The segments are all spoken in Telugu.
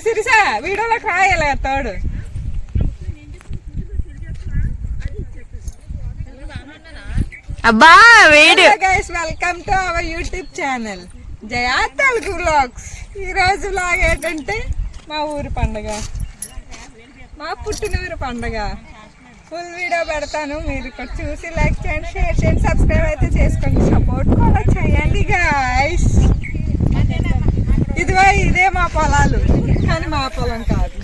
సిరిసా వీడియోలోకి రాయాలి థర్డ్. అబ్బా వేడి. Guys welcome to our YouTube channel Jaya Telugu vlogs. ఈరోజు వ్లాగ్ ఏంటంటే మా ఊరి పండగ, మా పుట్టినూరు పండగ. ఫుల్ వీడియో పెడతాను, మీరు ఇక్కడ చూసి లైక్ చేయండి, షేర్ చేయండి, సబ్స్క్రైబ్ అయితే చేసుకోండి, సపోర్ట్ కూడా చేయండి గైస్. ఇదే మా పొలాలు, కానీ మా పొలం కాదు.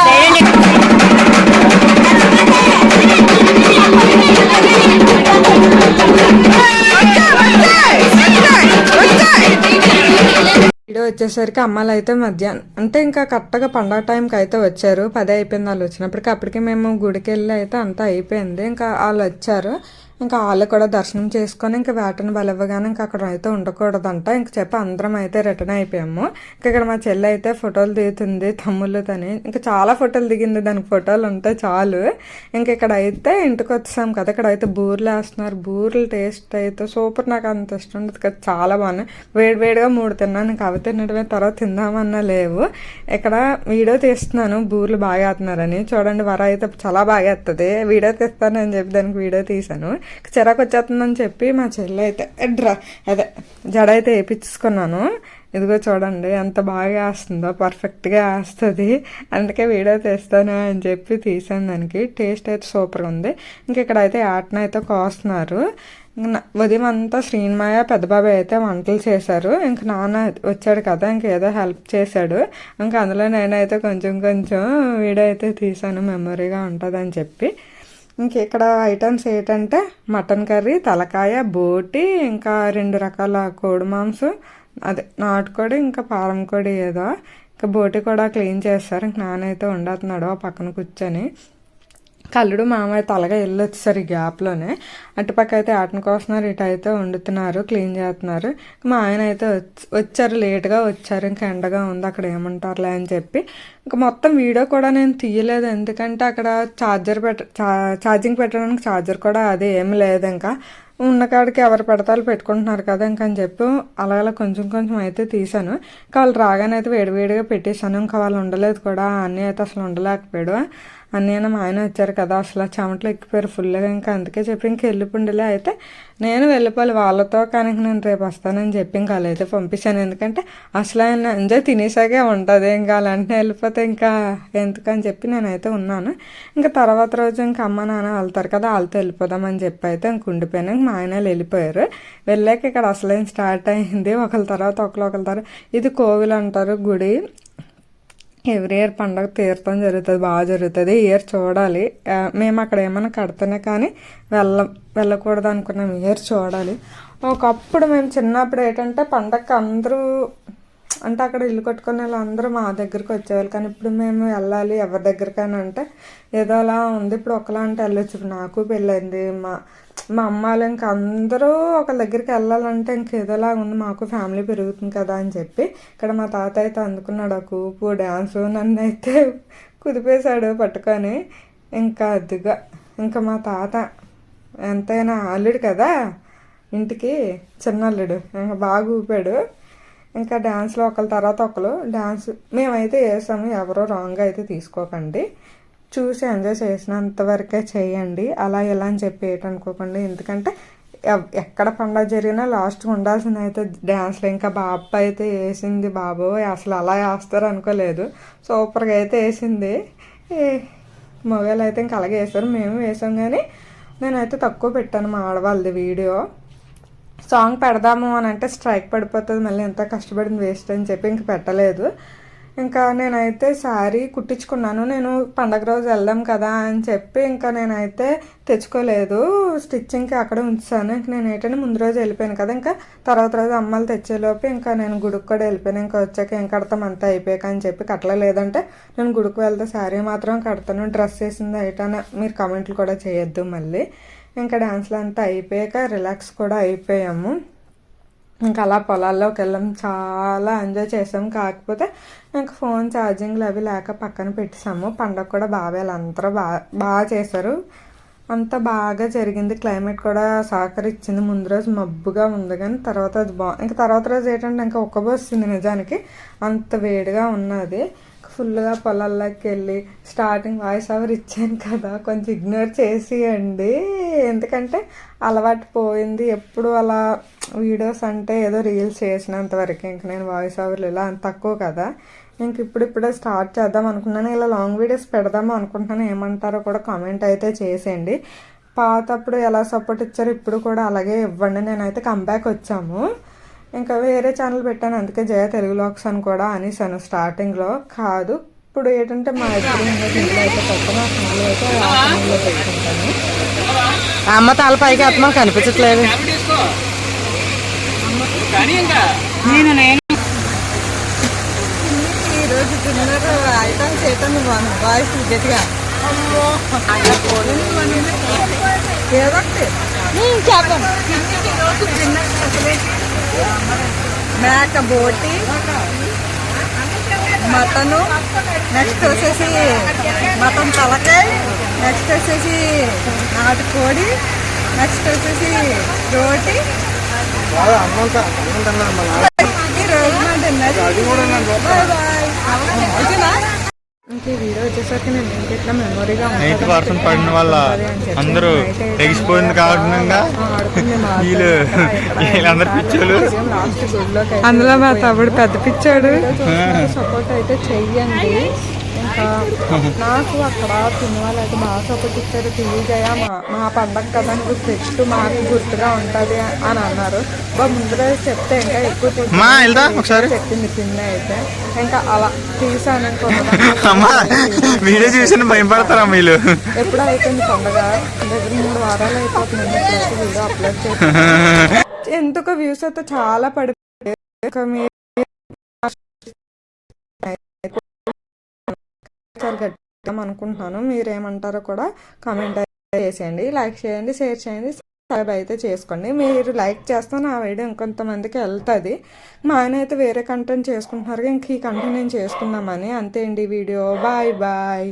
చేయండి. వచ్చేసరికి అమ్మాయిలు అయితే మధ్యాహ్నం అంటే ఇంకా కరెక్ట్గా పండగ టైంకి అయితే వచ్చారు. 10 అయిపోయింది వాళ్ళు వచ్చినప్పటికి. అప్పటికి మేము గుడికి వెళ్ళి అయితే అంతా అయిపోయింది. ఇంకా వాళ్ళు వచ్చారు. ఇంకా వాళ్ళు కూడా దర్శనం చేసుకొని ఇంకా వేటను బలివ్వగానే ఇంకా అక్కడ అయితే ఉండకూడదంట. ఇంక చెప్పి అందరం అయితే రిటర్న్ అయిపోయాము. ఇంకా ఇక్కడ మా చెల్లి అయితే ఫోటోలు దిగుతుంది తమ్ముళ్ళతోని. ఇంకా చాలా ఫోటోలు దిగింది, దానికి ఫోటోలు ఉంటే చాలు. ఇంక ఇక్కడ అయితే ఇంటికి వచ్చాం కదా, ఇక్కడ అయితే బూరెలు వేస్తున్నారు. బూరెలు టేస్ట్ అయితే సూపర్. నాకు అంత ఇష్టం ఉండదు కదా, చాలా బాగున్నాయి. వేడివేడిగా 3 తిన్నాను. ఇంకా అవి తినడమే, తర్వాత తిందామన్నా లేవు. ఇక్కడ వీడియో తీస్తున్నాను బూరెలు బాగా వేస్తున్నారని. చూడండి, వర అయితే చాలా బాగా వేస్తుంది. వీడియో తీస్తాను అని చెప్పి దానికి వీడియో తీశాను. చిరాకు వచ్చేస్తుందని చెప్పి మా చెల్లి అయితే జడ అయితే వేయించుకున్నాను. ఇదిగో చూడండి ఎంత బాగా వేస్తుందో, పర్ఫెక్ట్గా వేస్తుంది. అందుకే వీడియో తీస్తాను అని చెప్పి తీసాను. దానికి టేస్ట్ అయితే సూపర్గా ఉంది. ఇంక ఇక్కడైతే ఆటను అయితే కోస్తున్నారు. ఉదయం అంతా శ్రీనిమాయ పెద్దబాబాయ్ అయితే వంటలు చేశారు. ఇంక నాన్న వచ్చాడు కదా, ఇంకేదో హెల్ప్ చేశాడు. ఇంకా అందులో నేనైతే కొంచెం వీడియో అయితే తీసాను, మెమొరీగా ఉంటుందని చెప్పి. ఇంక ఇక్కడ ఐటమ్స్ ఏంటంటే మటన్ కర్రీ, తలకాయ, బోటి, ఇంకా 2 రకాల కోడి మాంసం, అదే నాటుకోడి, ఇంకా పారం కోడి ఏదో. ఇంకా బోటి కూడా క్లీన్ చేస్తారు. ఇంక నాన్నైతే వండుతున్నాడు పక్కన కూర్చొని. కల్లుడు మామయ్య తలగా వెళ్ళొచ్చారు ఈ గ్యాప్లోనే. అటుపక్క అయితే ఆటను కోస్తున్నారు, ఇటు అయితే వండుతున్నారు, క్లీన్ చేస్తున్నారు. మా ఆయన అయితే వచ్చారు, లేట్గా వచ్చారు. ఇంకా ఎండగా ఉంది, అక్కడ ఏమంటారులే అని చెప్పి ఇంకా మొత్తం వీడియో కూడా నేను తీయలేదు. ఎందుకంటే అక్కడ ఛార్జింగ్ పెట్టడానికి ఛార్జర్ కూడా అది ఏమి లేదు. ఇంకా ఉన్న కాడికి ఎవరు పెడతారు పెట్టుకుంటున్నారు కదా ఇంకా అని చెప్పి అలా కొంచెం అయితే తీసాను. ఇంకా వాళ్ళు రాగానే అయితే వేడివేడిగా పెట్టేశాను. ఇంకా వాళ్ళు ఉండలేదు కూడా, అన్నీ అయితే అసలు ఉండలేకపోయాడు. అన్నయ్య మా ఆయన వచ్చారు కదా, అసలు చెమటలు ఎక్కిపోయారు ఫుల్గా. ఇంకా అందుకే చెప్పి ఇంక వెళ్ళిపోండిలే అయితే నేను వెళ్ళిపోవాలి వాళ్ళతో, కానీ నేను రేపు వస్తానని చెప్పి ఇంకా అలా అయితే పంపించాను. ఎందుకంటే అసలు ఆయన ఎంజాయ్ తినేసాగే ఉంటుంది, ఇంకా అలాంటి వెళ్ళిపోతే ఇంకా ఎందుకని చెప్పి నేనైతే ఉన్నాను. ఇంకా తర్వాత రోజు ఇంకా అమ్మ నాన్న వెళ్తారు కదా, వాళ్ళతో వెళ్ళిపోదామని చెప్పి అయితే ఇంక ఉండిపోయాను. ఇంక మా ఆయన వెళ్ళిపోయారు. వెళ్ళాక ఇక్కడ అసలేం స్టార్ట్ అయింది, ఒకరి తర్వాత ఇది కోవిల్ అంటారు గుడి. ఎవ్రీ ఇయర్ పండగ తీర్థం జరుగుతుంది, బాగా జరుగుతుంది. ఇయర్ చూడాలి. మేము అక్కడ ఏమైనా కడితేనే కానీ వెళ్ళకూడదు అనుకున్నాం. ఇయర్ చూడాలి. ఒకప్పుడు మేము చిన్నప్పుడు ఏంటంటే పండగకి అందరూ అంటే అక్కడ ఇల్లు కట్టుకునే వాళ్ళు అందరూ మా దగ్గరికి వచ్చేవాళ్ళు. కానీ ఇప్పుడు మేము వెళ్ళాలి ఎవరి దగ్గరికైనా అంటే ఏదో అలా ఉంది. ఇప్పుడు ఒకలా అంటే వెళ్ళొచ్చు. ఇప్పుడు నాకు పెళ్ళైంది, మా అమ్మాయిలు ఇంక అందరూ ఒకళ్ళ దగ్గరికి వెళ్ళాలంటే ఇంకేదోలా ఉంది. మాకు ఫ్యామిలీ పెరుగుతుంది కదా అని చెప్పి ఇక్కడ మా తాత అయితే అందుకున్నాడు ఆ కూపు డ్యాన్సు. నన్ను అయితే కుదిపేశాడు పట్టుకొని. ఇంకా అదిగా ఇంకా మా తాత ఎంతైనా అల్లుడు కదా ఇంటికి, చిన్న అల్లుడు, ఇంకా బాగా ఊపాడు. ఇంకా డ్యాన్స్లో ఒకళ్ళ తర్వాత ఒకరు డ్యాన్స్ మేమైతే వేసాము. ఎవరో రాంగ్గా అయితే తీసుకోకండి, చూసి ఎంజాయ్ చేసినంత వరకే చేయండి. అలా ఎలా అని చెప్పి ఏంటనుకోకండి. ఎందుకంటే ఎక్కడ పండుగ జరిగినా లాస్ట్గా ఉండాల్సింది అయితే డ్యాన్స్లో. ఇంకా బాబు అయితే వేసింది, బాబోయ్ అసలు అలా వేస్తారు అనుకోలేదు, సూపర్గా అయితే వేసింది. మొగలు అయితే ఇంకా అలాగే వేస్తారు, మేము వేసాం. కానీ నేనైతే తక్కువ పెట్టాను మా ఆడవాళ్ళది వీడియో. సాంగ్ పెడదాము అని అంటే స్ట్రైక్ పడిపోతుంది, మళ్ళీ ఎంత కష్టపడింది వేస్ట్ అని చెప్పి ఇంక పెట్టలేదు. ఇంకా నేనైతే శారీ కుట్టించుకున్నాను. నేను పండగ రోజు వెళ్దాం కదా అని చెప్పి ఇంకా నేనైతే తెచ్చుకోలేదు, స్టిచ్చింగ్కి అక్కడే ఉంచాను. ఇంక నేను ఏంటంటే ముందు రోజు వెళ్ళిపోయాను కదా, ఇంకా తర్వాత రోజు అమ్మాయిలు తెచ్చేలోపు ఇంకా నేను గుడికి కూడా వెళ్ళిపోయాను. ఇంకా వచ్చాక ఏం కడతాం అంతా అయిపోయాక అని చెప్పి కట్టలేదంటే నేను గుడికి వెళ్తే శారీ మాత్రం కడతాను. డ్రెస్ వేసింది అయిటనే మీరు కామెంట్లు కూడా చేయొద్దు మళ్ళీ. ఇంకా డ్యాన్స్లు అంతా అయిపోయాక రిలాక్స్ కూడా అయిపోయాము. ఇంకా అలా పొలాల్లోకి వెళ్ళాం, చాలా ఎంజాయ్ చేసాం. కాకపోతే ఇంకా ఫోన్ ఛార్జింగ్లు అవి లేక పక్కన పెట్టేసాము. పండగ కూడా అందరూ బాగా చేశారు, అంత బాగా జరిగింది. క్లైమేట్ కూడా సహకరించింది. ముందు రోజు మబ్బుగా ఉంది కానీ తర్వాత అది ఇంకా తర్వాత రోజు ఏంటంటే ఇంకా ఉక్కబోస్తుంది నిజానికి, అంత వేడిగా ఉన్నది. ఫుల్గా పొలాల్లోకి వెళ్ళి స్టార్టింగ్ వాయిస్ ఓవర్ ఇచ్చాను కదా, కొంచెం ఇగ్నోర్ చేసేయండి. ఎందుకంటే అలవాటు పోయింది. ఎప్పుడు అలా వీడియోస్ అంటే ఏదో రీల్స్ చేసినంత వరకు, ఇంక నేను వాయిస్ ఓవర్లు ఇలా తక్కువ కదా. ఇంక ఇప్పుడిప్పుడే స్టార్ట్ చేద్దాం అనుకున్నాను, ఇలా లాంగ్ వీడియోస్ పెడదాము అనుకుంటున్నాను. ఏమంటారో కూడా కామెంట్ అయితే చేసేయండి. పాతప్పుడు ఎలా సపోర్ట్ ఇచ్చారో ఇప్పుడు కూడా అలాగే ఇవ్వండి. నేనైతే కంబ్యాక్ వచ్చాము, ఇంకా వేరే ఛానల్ పెట్టాను, అందుకే జయ తెలుగు వ్లాగ్స్ అని కూడా అనేసాను స్టార్టింగ్లో. కాదు ఇప్పుడు ఏంటంటే మా ఇద్దరు అయితే కొత్త ఛానల్ అయితే ఆ ఛానల్లో పెట్టుకుంటాను. అమ్మ తల పైకి ఆత్మ కనిపించట్లేదు. ఈరోజు డిన్నర్ ఐటమ్స్ ఏంటని వాయిస్ గట్టిగా ఏదో ఒకటి చెప్పండి. మేక బోటి, మటను, నెక్స్ట్ వచ్చేసి మటన్ తలకాయ, నెక్స్ట్ వచ్చేసి నాటుకోడి, నెక్స్ట్ వచ్చేసి రోటి. ఈ రోజు మా డిన్నర్. Bye bye. ఓకేనా? ఇంక ఈ వీడియో వచ్చేసరికి నేను ఇంకెట్లా మెమొరీగా నైట్ వర్షం పడిన వల్ల అందరూ ఎగిసిపోయిన కారణంగా వీళ్ళందరూ పిచ్చోళ్ళు. అందులో మా తమ్ముడు పెద్ద పిచ్చాడు. సపోర్ట్ అయితే చెయ్యండి. ఇంకా నాకు అక్కడ తిన్న వాళ్ళు అయితే బాగా సపోర్ట్ ఇచ్చారు. తీయజయ మా పండగ కదా నువ్వు పెట్టు, మాకు గుర్తుగా ఉంటుంది అని అన్నారు. ముందుగా చెప్తే ఇంకా ఎక్కువ చెప్పింది తిన్న అయితే ఇంకా అలా తీసాను. వీడియో చూసి భయపడతారా మీరు? ఎప్పుడో అయిపోయింది పండగ, దగ్గర 3 వారాలు అయిపోతుంది. ఎప్పుడైతే వీడియో అప్లోడ్ చేసి ఎందుకు వ్యూస్ అయితే చాలా పడిపోయాయి. అనుకుంటున్నాను. మీరేమంటారో కూడా కామెంట్ చేసేయండి, లైక్ చేయండి, షేర్ చేయండి, సబ్స్క్రైబ్ అయితే చేసుకోండి. మీరు లైక్ చేస్తే నా వీడియో ఇంకొంతమందికి వెళ్తుంది. మా ఆయన అయితే వేరే కంటెంట్ చేసుకుంటున్నారు, ఇంక ఈ కంటెంట్ నేను చేసుకుందామని. అంతే అండి వీడియో. Bye bye.